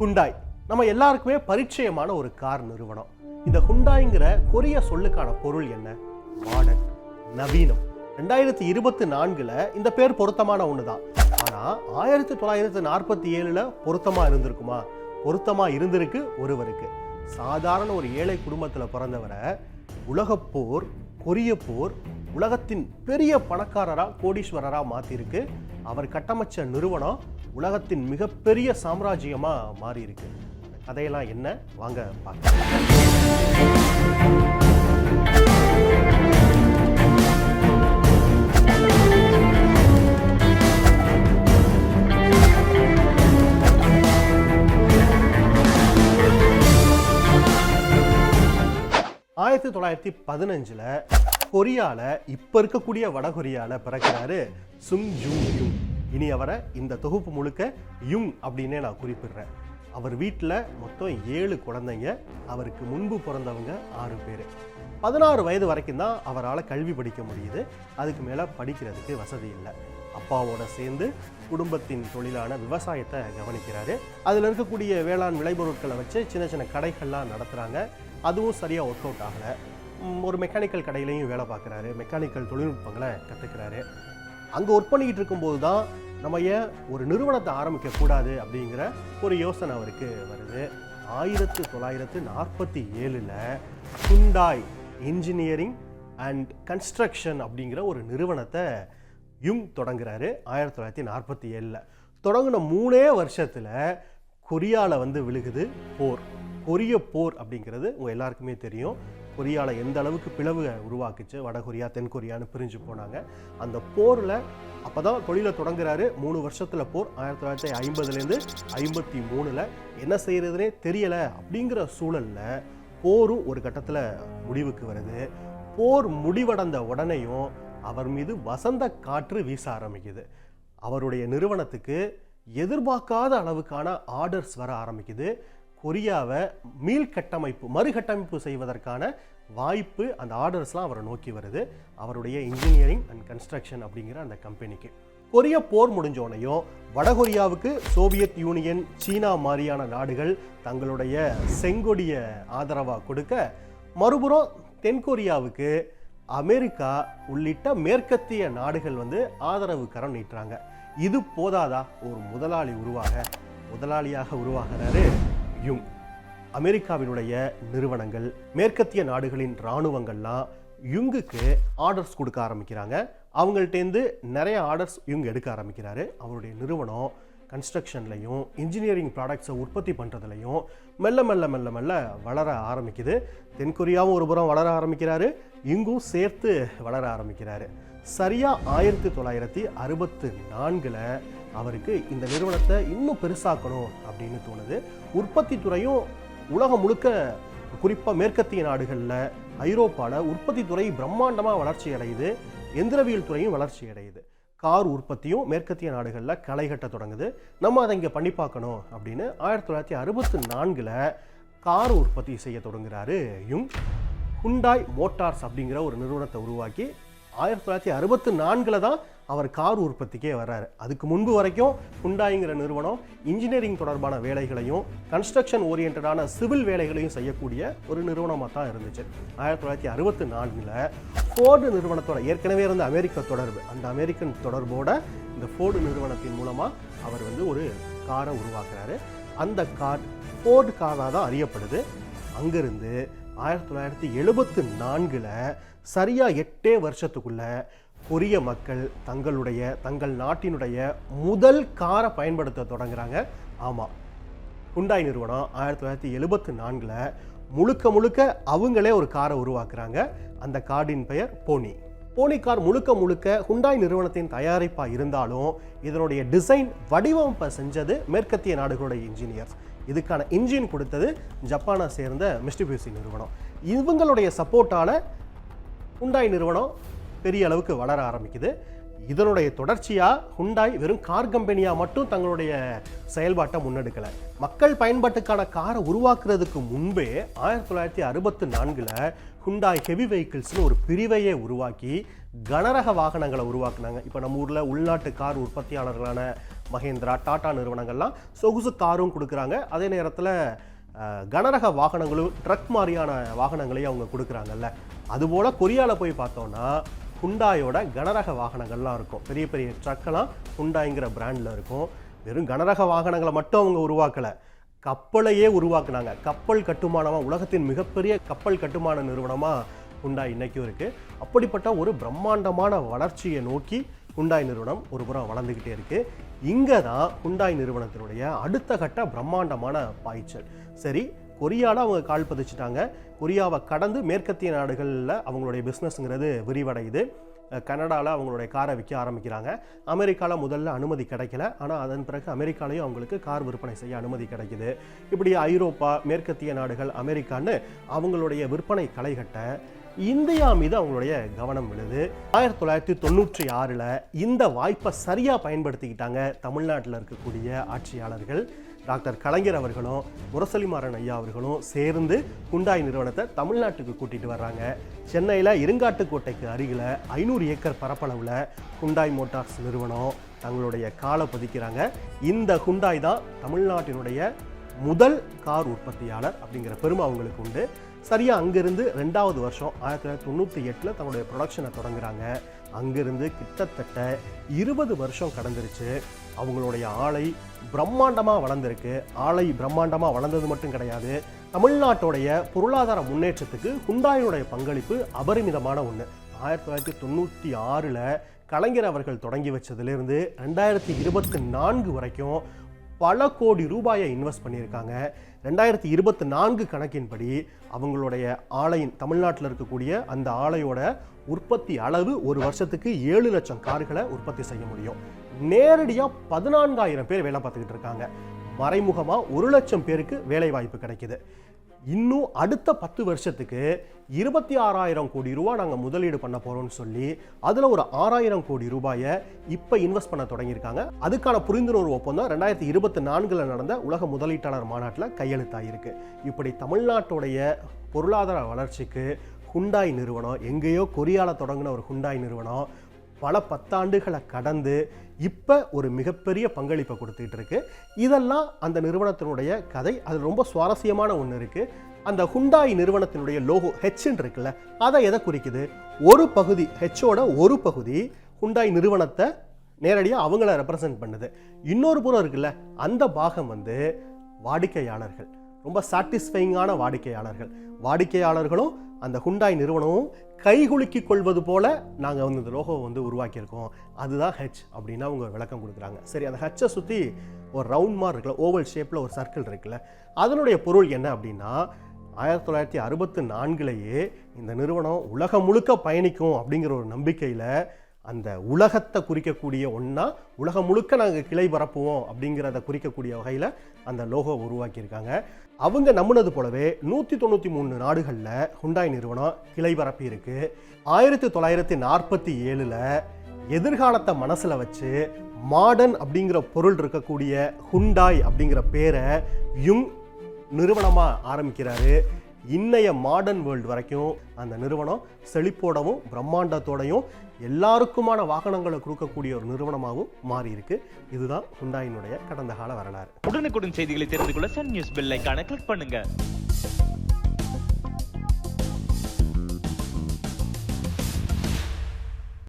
Hyundai நம்ம எல்லாருக்குமே பரிச்சயமான ஒரு கார் நிறுவனம். இந்த ஹுண்டாய்ங்கிற கொரிய சொல்லுக்கான பொருள் என்ன? மாடர்ன், நவீனம். 2024 இந்த பேர் பொருத்தமான ஒண்ணுதான். ஆனா 1947 பொருத்தமா இருந்திருக்குமா? பொருத்தமா இருந்திருக்கு ஒருவருக்கு. சாதாரண ஒரு ஏழை குடும்பத்துல பிறந்தவரை உலகப்போர், கொரிய போர் உலகத்தின் பெரிய பணக்காரரா, கோடீஸ்வரரா மாத்திருக்கு. அவர் கட்டமைச்ச நிறுவனம் உலகத்தின் மிகப்பெரிய சாம்ராஜ்யமா மாறி இருக்கு. கதையெல்லாம் என்ன? வாங்க பார்க்கலாம். ஆயிரத்தி 1915 கொரியால இப்ப இருக்கக்கூடிய வடகொரியால பிறக்கிறாரு சுங் ஜூங் யுங். இனி அவரை இந்த தொகுப்பு முழுக்க யுங் அப்படின்னே நான் குறிப்பிடுறேன். அவர் வீட்டில் மொத்தம் 7 குழந்தைங்க. அவருக்கு முன்பு பிறந்தவங்க 6 பேர். 16 வயது வரைக்கும் தான் அவரால் கல்வி படிக்க முடியுது. அதுக்கு மேலே படிக்கிறதுக்கு வசதி இல்லை. அப்பாவோட சேர்ந்து குடும்பத்தின் தொழிலான விவசாயத்தை கவனிக்கிறாரு. அதில் இருக்கக்கூடிய வேளாண் விளைபொருட்களை வச்சு சின்ன சின்ன கடைகள்லாம் நடத்துகிறாங்க. அதுவும் சரியாக ஒர்க் அவுட் ஆகலை. ஒரு மெக்கானிக்கல் கடையிலையும் வேலை பார்க்குறாரு. மெக்கானிக்கல் தொழில்நுட்பங்களை கற்றுக்கிறாரு. அங்கே ஒர்க் பண்ணிக்கிட்டு இருக்கும்போது தான் நம்ம ஏன் ஒரு நிறுவனத்தை ஆரம்பிக்கக்கூடாது அப்படிங்கிற ஒரு யோசனை அவருக்கு வருது. 1947 ஹுண்டாய் இன்ஜினியரிங் அண்ட் கன்ஸ்ட்ரக்ஷன் அப்படிங்கிற ஒரு நிறுவனத்தை யுங் தொடங்குறாரு. 1947 தொடங்கின 3 வருஷத்தில் கொரியாவில் விழுகுது போர். கொரிய போர் அப்படிங்கிறது உங்கள் எல்லாருக்குமே தெரியும். கொரியாவில் எந்த அளவுக்கு பிளவு உருவாக்குச்சு. வடகொரியா, தென்கொரியான்னு பிரிஞ்சு போனாங்க. அந்த போரில் அப்போ தான் தொழிலை தொடங்குறாரு. 3 வருஷத்தில் போர். 1950 53 என்ன செய்யறதுனே தெரியலை. அப்படிங்கிற சூழலில் போரும் ஒரு கட்டத்தில் முடிவுக்கு வருது. போர் முடிவடைந்த உடனேயும் அவர் மீது வசந்த காற்று வீச ஆரம்பிக்குது. அவருடைய நிறுவனத்துக்கு எதிர்பார்க்காத அளவுக்கான ஆர்டர்ஸ் வர ஆரம்பிக்குது. கொரியாவை மறுகட்டமைப்பு செய்வதற்கான வாய்ப்பு, அந்த ஆர்டர்ஸ்லாம் அவரை நோக்கி வருது. அவருடைய இன்ஜினியரிங் அண்ட் கன்ஸ்ட்ரக்ஷன் அப்படிங்கிற அந்த கம்பெனிக்கு. கொரிய போர் முடிஞ்சோனையும் வடகொரியாவுக்கு சோவியத் யூனியன், சீனா மாதிரியான நாடுகள் தங்களுடைய செங்கொடிய ஆதரவாக கொடுக்க, மறுபுறம் தென்கொரியாவுக்கு அமெரிக்கா உள்ளிட்ட மேற்கத்திய நாடுகள் ஆதரவு கரம் நீட்டுறாங்க. இது போதாதா ஒரு முதலாளியாக உருவாகிறாரு யுங். அமெரிக்காவினுடைய நிறுவனங்கள், மேற்கத்திய நாடுகளின் இராணுவங்கள்லாம் யுங்குக்கு ஆர்டர்ஸ் கொடுக்க ஆரம்பிக்கிறாங்க. அவங்கள்ட்டேருந்து நிறைய ஆர்டர்ஸ் யுங் எடுக்க ஆரம்பிக்கிறாரு. அவருடைய நிறுவனம் கன்ஸ்ட்ரக்ஷன்லையும் இன்ஜினியரிங் ப்ராடக்ட்ஸை உற்பத்தி பண்ணுறதுலையும் மெல்ல மெல்ல மெல்ல மெல்ல வளர ஆரம்பிக்குது. தென்கொரியாவும் ஒரு புறம் வளர ஆரம்பிக்கிறாரு, இங்கும் சேர்த்து வளர ஆரம்பிக்கிறாரு. சரியாக 1964 அவருக்கு இந்த நிறுவனத்தை இன்னும் பெருசாக்கணும் அப்படின்னு தோணுது. உற்பத்தி துறையும் உலகம் முழுக்க, குறிப்பாக மேற்கத்திய நாடுகளில், ஐரோப்பாவில் உற்பத்தி துறை பிரம்மாண்டமாக வளர்ச்சி அடையுது. எந்திரவியல் துறையும் வளர்ச்சி அடையுது. கார் உற்பத்தியும் மேற்கத்திய நாடுகளில் களை கட்ட தொடங்குது. நம்ம அதை இங்கே பண்ணி பார்க்கணும் அப்படின்னு 1964 கார் உற்பத்தி செய்ய தொடங்குறாரு யுங். ஹுண்டாய் மோட்டார்ஸ் அப்படிங்கிற ஒரு நிறுவனத்தை உருவாக்கி 1964 தான் அவர் கார் உற்பத்திக்கே வர்றாரு. அதுக்கு முன்பு வரைக்கும் ஹுண்டாய்ங்கிற நிறுவனம் இன்ஜினியரிங் தொடர்பான வேலைகளையும் கன்ஸ்ட்ரக்ஷன் ஓரியன்டான சிவில் வேலைகளையும் செய்யக்கூடிய ஒரு நிறுவனமாக தான் இருந்துச்சு. 1964 ஃபோர்டு நிறுவனத்தோட ஏற்கனவே இருந்த அமெரிக்க தொடர்பு, அந்த அமெரிக்கன் தொடர்போட இந்த ஃபோர்டு நிறுவனத்தின் மூலமாக அவர் ஒரு காரை உருவாக்குறாரு. அந்த கார் ஃபோர்டு காராக தான் அறியப்படுது. அங்கிருந்து 1974 சரியாக 8 வருஷத்துக்குள்ள கொரிய மக்கள் தங்கள் நாட்டினுடைய முதல் காரை பயன்படுத்த தொடங்குறாங்க. ஆமாம், ஹுண்டாய் நிறுவனம் 1974 முழுக்க அவங்களே ஒரு காரை உருவாக்குறாங்க. அந்த காரின் பெயர் போனி. போனி கார் முழுக்க ஹுண்டாய் நிறுவனத்தின் தயாரிப்பாக இருந்தாலும் இதனுடைய டிசைன், வடிவமைப்பை செஞ்சது மேற்கத்திய நாடுகளுடைய இன்ஜினியர்ஸ். இதுக்கான இன்ஜின் கொடுத்தது ஜப்பானை சேர்ந்த மிட்சுபிஷி நிறுவனம். இவங்களுடைய சப்போர்ட்டால ஹுண்டாய் நிறுவனம் பெரிய அளவுக்கு வளர ஆரம்பிக்குது. இதனுடைய தொடர்ச்சியாக ஹுண்டாய் வெறும் கார் கம்பெனியாக மட்டும் தங்களுடைய செயல்பாட்டை முன்னெடுக்கலை. மக்கள் பயன்பாட்டுக்கான காரை உருவாக்குறதுக்கு முன்பே 1964 ஹுண்டாய் ஹெவி வெஹிக்கிள்ஸ்னு ஒரு பிரிவையே உருவாக்கி கனரக வாகனங்களை உருவாக்குனாங்க. இப்போ நம்ம ஊரில் உள்நாட்டு கார் உற்பத்தியாளர்களான மஹேந்திரா, டாடா நிறுவனங்கள்லாம் சொகுசு காரும் கொடுக்குறாங்க. அதே நேரத்தில் கனரக வாகனங்களும் ட்ரக் மாதிரியான வாகனங்களையும் அவங்க கொடுக்குறாங்கல்ல. அதுபோல் கொரியாவில் போய் பார்த்தோன்னா ஹுண்டாயோட கனரக வாகனங்கள்லாம் இருக்கும். பெரிய பெரிய ட்ரக்கெல்லாம் ஹுண்டாய்ங்கிற பிராண்டில் இருக்கும். வெறும் கனரக வாகனங்களை மட்டும் அவங்க உருவாக்கலை, கப்பலையே உருவாக்குனாங்க. கப்பல் கட்டுமானமாக, உலகத்தின் மிகப்பெரிய கப்பல் கட்டுமான நிறுவனமாக ஹுண்டாய் இன்னைக்கும் இருக்குது. அப்படிப்பட்ட ஒரு பிரம்மாண்டமான வளர்ச்சியை நோக்கி ஹுண்டாய் நிறுவனம் ஒரு புறம் வளர்ந்துக்கிட்டே இருக்குது. இங்கே தான் ஹுண்டாய் நிறுவனத்தினுடைய அடுத்த கட்ட பிரம்மாண்டமான பாய்ச்சல். சரி, கொரியாவில் அவங்க கால் பதிச்சுட்டாங்க. கொரியாவை கடந்து மேற்கத்திய நாடுகளில் அவங்களுடைய பிஸ்னஸ்ங்கிறது விரிவடையுது. கனடாவில் அவங்களுடைய காரை விற்க ஆரம்பிக்கிறாங்க. அமெரிக்காவில் முதல்ல அனுமதி கிடைக்கல, ஆனால் அதன் பிறகு அமெரிக்காலையும் அவங்களுக்கு கார் விற்பனை செய்ய அனுமதி கிடைக்குது. இப்படி ஐரோப்பா, மேற்கத்திய நாடுகள், அமெரிக்கான்னு அவங்களுடைய விற்பனை களைகட்ட இந்தியா மீது அவங்களுடைய கவனம் விழுது. 1996 இந்த வாய்ப்பை சரியாக பயன்படுத்திக்கிட்டாங்க தமிழ்நாட்டில் இருக்கக்கூடிய ஆட்சியாளர்கள். டாக்டர் கலைஞர் அவர்களும் முரசொலிமாறன் ஐயா அவர்களும் சேர்ந்து ஹுண்டாய் நிறுவனத்தை தமிழ்நாட்டுக்கு கூட்டிகிட்டு வர்றாங்க. சென்னையில் இருங்காட்டுக்கோட்டைக்கு அருகில் 500 ஏக்கர் பரப்பளவில் ஹுண்டாய் மோட்டார்ஸ் நிறுவனம் தங்களுடைய காலை பதிக்கிறாங்க. இந்த ஹுண்டாய் தான் தமிழ்நாட்டினுடைய முதல் கார் உற்பத்தியாளர் அப்படிங்கிற பெருமை அவங்களுக்கு உண்டு. சரியாக அங்கிருந்து 2வது வருஷம் 1998 தன்னுடைய ப்ரொடக்ஷனை தொடங்குறாங்க. அங்கிருந்து கிட்டத்தட்ட 20 வருஷம் கடந்துருச்சு. அவங்களுடைய ஆலை பிரம்மாண்டமாக வளர்ந்துருக்கு. ஆலை பிரம்மாண்டமாக வளர்ந்தது மட்டும் கிடையாது, தமிழ்நாட்டுடைய பொருளாதார முன்னேற்றத்துக்கு ஹுண்டாயினுடைய பங்களிப்பு அபரிமிதமான ஒன்று. 1996 கலைஞர் அவர்கள் தொடங்கி வச்சதுலேருந்து 2024 வரைக்கும் பல கோடி ரூபாயை இன்வெஸ்ட் பண்ணியிருக்காங்க. 2024 கணக்கின்படி அவங்களுடைய ஆலையின், தமிழ்நாட்டில் இருக்கக்கூடிய அந்த ஆலையோட உற்பத்தி அளவு ஒரு வருஷத்துக்கு 7 லட்சம் கார்களை உற்பத்தி செய்ய முடியும். நேரடியாக 14,000 பேர் வேலை பார்த்துக்கிட்டு இருக்காங்க. மறைமுகமாக 1 லட்சம் பேருக்கு வேலை வாய்ப்பு கிடைக்குது. இன்னும் அடுத்த 10 வருஷத்துக்கு 26,000 கோடி ரூபாய் நாங்கள் முதலீடு பண்ண போகிறோம்னு சொல்லி அதில் ஒரு 6,000 கோடி ரூபாயை இப்போ இன்வெஸ்ட் பண்ண தொடங்கியிருக்காங்க. அதுக்கான புரிந்துணர்வு ஒப்பந்தம் 2024 நடந்த உலக முதலீட்டாளர் மாநாட்டில் கையெழுத்தாயிருக்கு. இப்படி தமிழ்நாட்டுடைய பொருளாதார வளர்ச்சிக்கு ஹுண்டாய் நிறுவனம், எங்கேயோ கொரியாவில் தொடங்கின ஒரு ஹுண்டாய் நிறுவனம் பல 10 ஆண்டுகளை கடந்து இப்போ ஒரு மிகப்பெரிய பங்களிப்பை கொடுத்துக்கிட்டு இருக்கு. இதெல்லாம் அந்த நிறுவனத்தினுடைய கதை. அது ரொம்ப சுவாரஸ்யமான ஒன்று இருக்குது. அந்த ஹுண்டாய் நிறுவனத்தினுடைய லோகோ ஹெச்ன்னு இருக்குல்ல, அதை எதை குறிக்குது? ஒரு பகுதி, ஹெச்சோட ஒரு பகுதி ஹுண்டாய் நிறுவனத்தை நேரடியாக அவங்கள ரெப்ரசன்ட் பண்ணுது. இன்னொரு புறம் இருக்குல்ல, அந்த பாகம் வாடிக்கையாளர்கள், ரொம்ப சாட்டிஸ்ஃபைங்கான வாடிக்கையாளர்களும் அந்த ஹுண்டாய் நிறுவனமும் கைகுலுக்கிக் கொள்வது போல நாங்கள் இந்த லோகோவை உருவாக்கியிருக்கோம். அதுதான் ஹெச் அப்படின்னு அவங்க விளக்கம் கொடுக்குறாங்க. சரி, அந்த ஹெச்சை சுற்றி ஒரு ரவுண்ட் மாதிரி இருக்குல்ல, ஓவல் ஷேப்பில் ஒரு சர்க்கிள் இருக்குல்ல, அதனுடைய பொருள் என்ன அப்படின்னா 1964 இந்த நிறுவனம் உலகம் முழுக்க பயணிக்கும் அப்படிங்கிற ஒரு நம்பிக்கையில் அந்த உலகத்தை குறிக்கக்கூடிய ஒன்றா உலகம் முழுக்க நாங்கள் கிளை பரப்புவோம் அப்படிங்கிறத குறிக்கக்கூடிய வகையில் அந்த லோகோ உருவாக்கியிருக்காங்க. அவங்க நம்பினது போலவே 193 நாடுகளில் ஹுண்டாய் நிறுவனம் கிளை பரப்பி இருக்கு. 1947 எதிர்காலத்தை மனசில் வச்சு மாடர்ன் அப்படிங்கிற பொருள் இருக்கக்கூடிய ஹுண்டாய் அப்படிங்கிற பேரை யுங் நிறுவனமாக ஆரம்பிக்கிறாரு. இன்னைய மாடர்ன் வேர்ல்டு வரைக்கும் அந்த நிறுவனம் செழிப்போடவும் பிரம்மாண்டத்தோடையும் எல்லாருக்குமான வாகனங்களை கொடுக்கக்கூடிய ஒரு நிறுவனமாகவும் மாறி இருக்கு. இதுதான் ஹுண்டாயினுடைய கடந்த கால வரலாறு. உடனுக்குடன் செய்திகளை தெரிந்து கொள்ள சன் நியூஸ் பெல் ஐகானை கிளிக் பண்ணுங்க.